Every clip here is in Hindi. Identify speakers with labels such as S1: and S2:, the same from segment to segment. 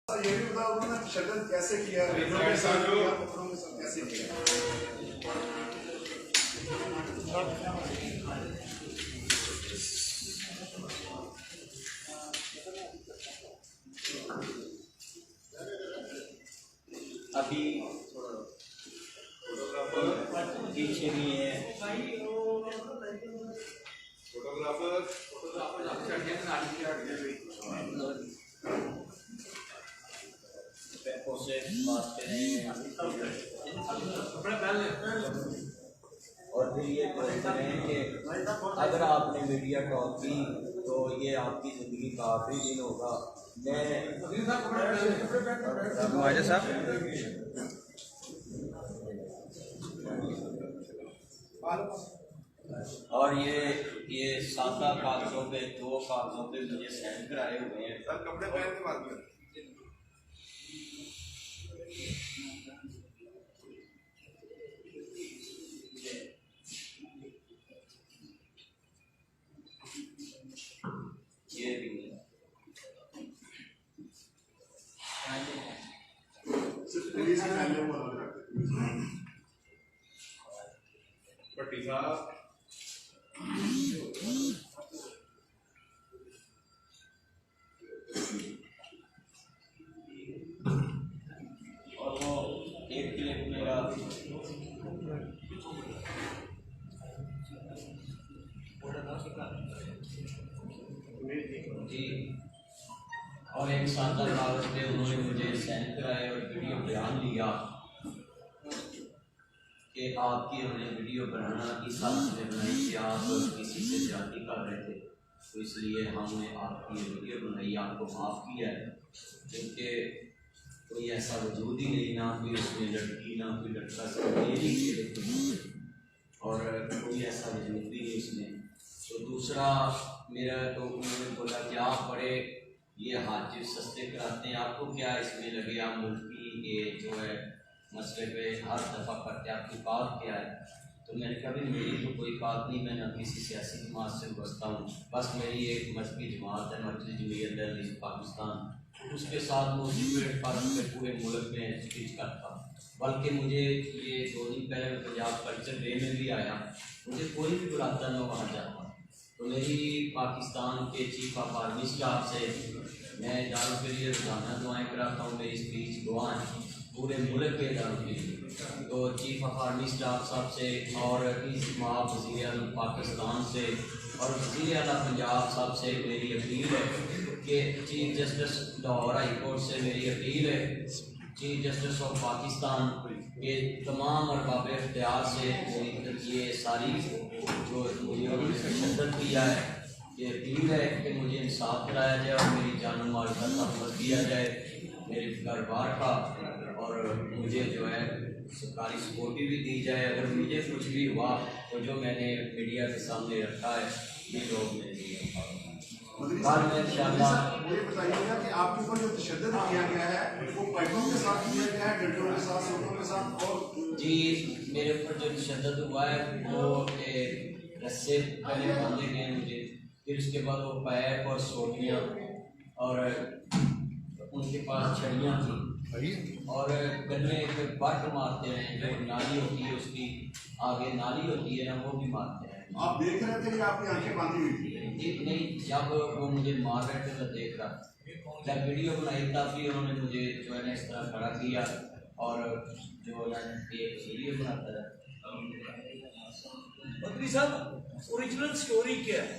S1: ये भी बताओ उन्होंने तशद्दुद कैसे किया, कपड़ों के साथ कैसे किया।
S2: अभी पीछे भी है फोटोग्राफर से बात करें और फिर ये बोलते हैं कि अगर आपने मीडिया टॉक की तो ये आपकी ज़िंदगी का आखिरी दिन होगा। मैं साहब और ये सादा कागजों पे 2 कागजों पे मुझे साइन कराए हुए हैं। सर कपड़े पहन के बात करें। ये भी
S1: पुलिस के पहले वो
S3: पट्टी साहब
S2: और वो एक क्लिप मेरा जी और एक सादा कागज पे उन्होंने मुझे साइन कराए और वीडियो बयान लिया कि आपकी हमने वीडियो बनाना इस हालत में बनाई कि आप किसी से ज्यादती कर रहे थे, तो इसलिए हमने आपकी वीडियो बनाई, आपको माफ़ किया है। क्योंकि कोई ऐसा वजूद ही नहीं, ना कोई उसमें लड़की ना कोई लड़का और कोई ऐसा वजूद भी नहीं उसमें। तो दूसरा मेरा तो उन्होंने बोला कि आप बड़े ये हाजिर सस्ते कराते हैं, आपको क्या इसमें लगे, आप मुल्की ये जो है मसले पे हर दफ़ा करते, आपकी बात क्या है। तो मैंने कहा भी मेरी तो कोई बात नहीं, मैं ना किसी सियासी जमात से बसता हूँ, बस मेरी एक मजहबी जमात है मजलिस जमीयत अहले पाकिस्तान, उसके साथ मैं उसी प्लेटफार्म पे पूरे मुल्क में स्पीच करता हूँ। बल्कि मुझे ये 2 दिन पहले पंजाब कल्चर डे में भी आया, मुझे कोई भी बुलाता मैं वहाँ जाता। तो मेरी पाकिस्तान के चीफ ऑफ आर्मी स्टाफ से मैं इदारों के लिए रोज़ाना दुआएँ कराता हूँ, मेरी स्पीच दुआ है पूरे मुल्क के इदारों के लिए। तो चीफ ऑफ आर्मी स्टाफ साहब से और वज़ीर आज़म पाकिस्तान से और वज़ीर आला पंजाब साहब से मेरी अपील है कि chief justice Lahore high court से मेरी अपील है, चीफ जस्टिस ऑफ पाकिस्तान के तमाम अरबाब इख्तियार से ये सारी जो मुझे तशद्दुद किया है, ये अपील है कि मुझे इंसाफ कराया जाए और मेरी जान माल का तहफ़्फ़ुज़ किया जाए मेरे घर बार का, और मुझे जो है सरकारी सपोर्ट भी दी जाए। अगर मुझे कुछ भी हुआ तो जो मैंने मीडिया के सामने रखा है ये लोग मेरे लिए
S1: ये बताइएगा कि आपके ऊपर जो तशद्दुद किया गया है वो पाइपों के साथ किया गया है, डंडों के साथ, सोटों के साथ? और
S2: जी मेरे ऊपर जो तशद्दुद हुआ है वो रस्से पहले बांधे गए मुझे, फिर उसके बाद वो पैर और सोटियाँ और उनके पास छड़ियाँ थी और गले पे बट मारते रहे, जो नाली होती है उसकी आगे नाली होती है ना, वो भी मारते रहे।
S1: आप देख रहे थे कि आपकी आंखें बांधी हुई थी?
S2: नहीं, जब वो मुझे मार रहे थे मैं देख रहा था। जब वीडियो बनाई तब भी उन्होंने मुझे जो है ना इस तरह खड़ा किया और जो है एक वीडियो बनाता रहा।
S4: मंत्री साहब ओरिजिनल स्टोरी क्या है?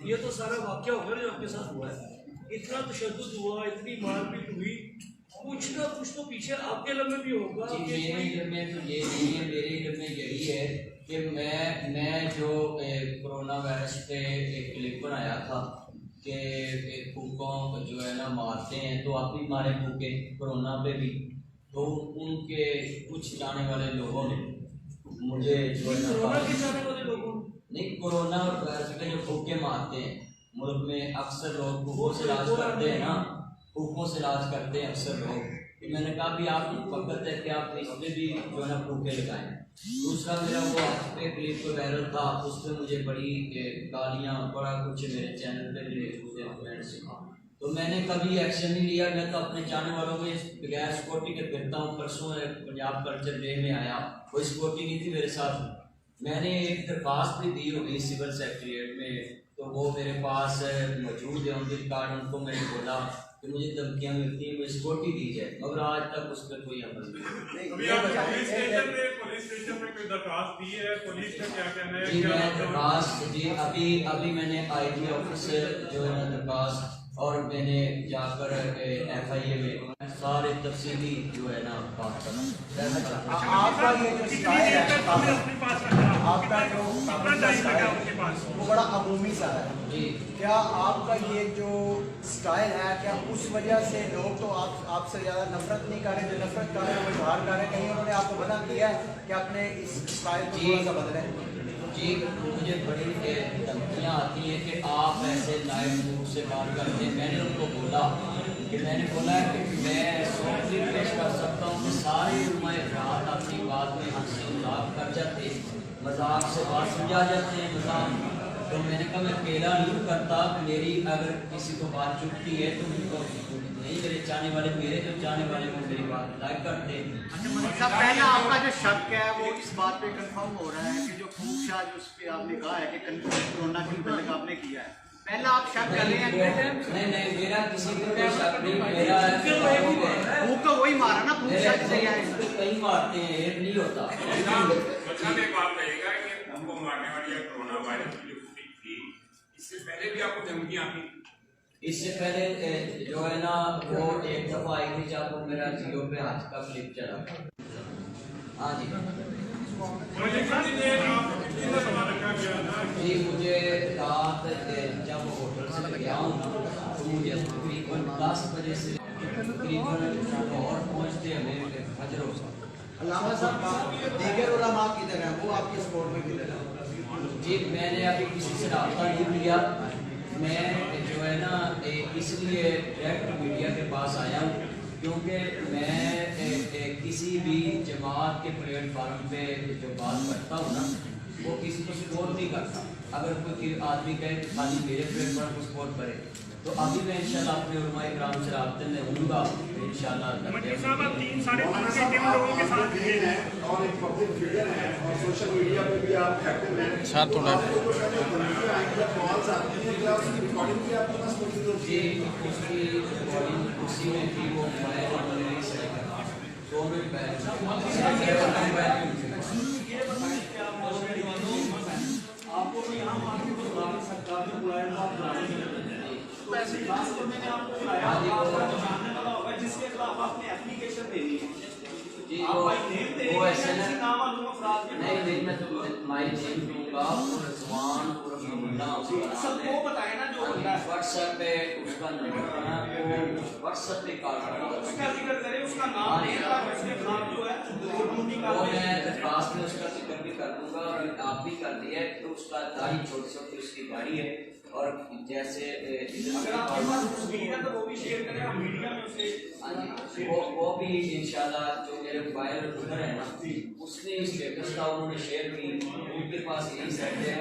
S4: ये तो सारा वाक़या होगा जो आपके साथ हुआ है, इतना तशद्दुद हुआ, इतनी मारपीट हुई, कुछ ना कुछ तो पीछे आपके लम्बे भी होगा।
S2: मेरे इल्म में तो ये नहीं है, मेरे इल्म में यही है कि मैं जो कोरोना वायरस पे एक क्लिप बनाया था कि फूकों जो है ना मारते हैं, तो आप भी मारे फूके कोरोना पे भी, तो उनके कुछ जाने वाले लोगों ने मुझे जो है
S4: कोरोना के जाने वाले लोगों
S2: नहीं, कोरोना वायरस पे जो फूके मारते हैं मुल्क में अक्सर लोग फूकों से इलाज करते हैं ना, फूकों से इलाज करते हैं अक्सर लोग। मैंने कहा भी आप वक्त है कि आप इसमें भी जो है ना फूके लगाएं। दूसरा मेरा वो आज पे क्लिप वायरल था, उस पर मुझे बड़ी गालियाँ बड़ा कुछ मेरे चैनल पे मैंने सीखा तो मैंने कभी एक्शन नहीं लिया। मैं तो अपने चाहने वालों में बगैर सिक्योरिटी के फिरता हूँ। परसों पंजाब कल्चर डे में आया, कोई सिक्योरिटी नहीं थी मेरे साथ। मैंने एक दरख्वास्त भी दी होगी सिविल सेक्रेटरीट में, तो वो मेरे पास मौजूद है उनके रिकॉर्ड। उनको मैंने बोला कि मुझे धमकियाँ मिलती हैं, मुझे सिक्योरिटी दी जाए, मगर आज तक उस पर कोई अमल नहीं।
S3: पुलिस स्टेशन में कोई दरखास्त दी है, पुलिस का क्या कहना है?
S2: जी मैं दरखास्त जी अभी मैंने IG ऑफिस जो है ना दरखास्त, और मैंने जाकर FIA में सारे तफसीली जो है ना बात करना।
S5: आपका ये जो स्टाइल है, आपका जो वो बड़ा अमूमी सा है
S2: जी।
S5: क्या आपका ये जो स्टाइल है, क्या उस वजह से लोग तो आपसे ज़्यादा नफरत नहीं कर रहे? जो नफरत कर रहे हैं वो इजहार कर रहे हैं, कहीं उन्होंने आपको मना किया है कि अपने इस स्टाइल को थोड़ा सा बदलें?
S2: जी मुझे बड़ी धमकियाँ आती हैं कि आप ऐसे लाइव मूड से बात करते हैं। मैंने उनको बोला कि मैं सॉफ्टली पेश कर सकता हूँ कि सारे रात अपनी बात में हंसी मजाक कर जाते हैं, मजाक से बात समझा जाते हैं मजाक। तो मैंने कहा मैं अकेला नहीं करता, मेरी अगर किसी को बात चुभती है तो उनको नहीं, मेरे चाहने वाले, मेरे जो चाहने वाले वो मेरी बात लाइक करते हैं।
S5: अच्छा मलिक साहब, पहला आपका जो शक है वो इस बात पे कंफर्म हो रहा है कि जो खूबशाह जो उस पर आपने कहा है कि कोरोना की मुतल्लिक आपने किया है, पहला आप शक कर रहे हैं?
S2: नहीं मेरा किसी पर कोई शक नहीं, मेरा
S5: भूख तो वही मारा ना, खूबशाह जिसे
S2: कहीं मारते हैं, ये नहीं होता।
S3: अच्छा एक बात कहिएगा कि हमको मारने वाली या कोरोना वायरस की जो फुटेज थी, इससे पहले भी आपको धमकियां आती?
S2: इससे पहले जो है ना वो एक दफा आई थी जब वो मेरा जियो पे आज का क्लिप चला। हाँ जी जी, मुझे रात जब होटल से गया हूँ ना तो मुझे तकरीबन 10 बजे से तकरीबन लाहौर पहुँचते हमें फजर हो सकता।
S5: अल्लामा साहब दीगर उलमा किधर है, वो आपके सपोर्ट में किधर है?
S2: जी मैंने अभी किसी से रब्ता नहीं किया। मैं जो है ना इसलिए डायरेक्ट मीडिया के पास आया हूँ क्योंकि मैं किसी भी जमात के प्लेटफार्म पे जो बात करता हूँ ना वो किसी को सपोर्ट नहीं करता। अगर कोई आदमी कहे खाली मेरे प्लेटफार्म को सपोर्ट करे तो अभी मैं इंशाल्लाह अपने उलमाए किराम से राब्ते में हूँगा इंशाल्लाह।
S1: और एक पब्लिक फिगर है और सोशल मीडिया पे भी आप एक्टिव हैं।
S6: सर थोड़ा
S1: कॉल्स आती हैं, क्या उसकी रिकॉर्डिंग भी आपके पास मौजूद होती
S2: जी
S1: है?
S2: उसकी रिकॉर्डिंग उसी में थी, वो मैं से 2 मिनट
S7: जिसके खिलाफ आपने एप्लीकेशन देनी है,
S2: जी
S7: आप भाई नेम दे
S2: वो ऐसे
S7: किसी नाम मालूम अफराद के
S2: नहीं मैं तो माई नेम दूंगा और ज़बान और मुल्ला
S7: सबको बताए ना जो होता है।
S2: व्हाट्सएप पे उसका नंबर है, वो व्हाट्सएप पे कॉल करना
S7: उसका जिक्र करें, उसका नाम ले ताकि उसके खिलाफ जो है वो ड्यूटी का
S2: वो मैं दरखास्त में उसका जिक्र भी कर दूंगा और आप भी कर दिया है। तो उसका दाढ़ी छोटी उसकी दाढ़ी है और जैसे
S7: अगर आपके पास तस्वीर है तो वो भी शेयर करें, हम मीडिया में उसे
S2: वो भी इंशाल्लाह जो मेरे मोबाइल में उधर है ना उसने स्टेटस था उन्होंने शेयर की, उनके पास यही सेट है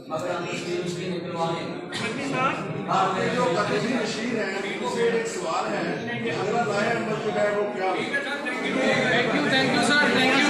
S2: मगर हम उसकी निकलवाने
S1: जो कतई नशीर है उनसे एक सवाल है कि अल्लाह लाया अमल जो है वो क्या?
S6: Thank you sir, thank you.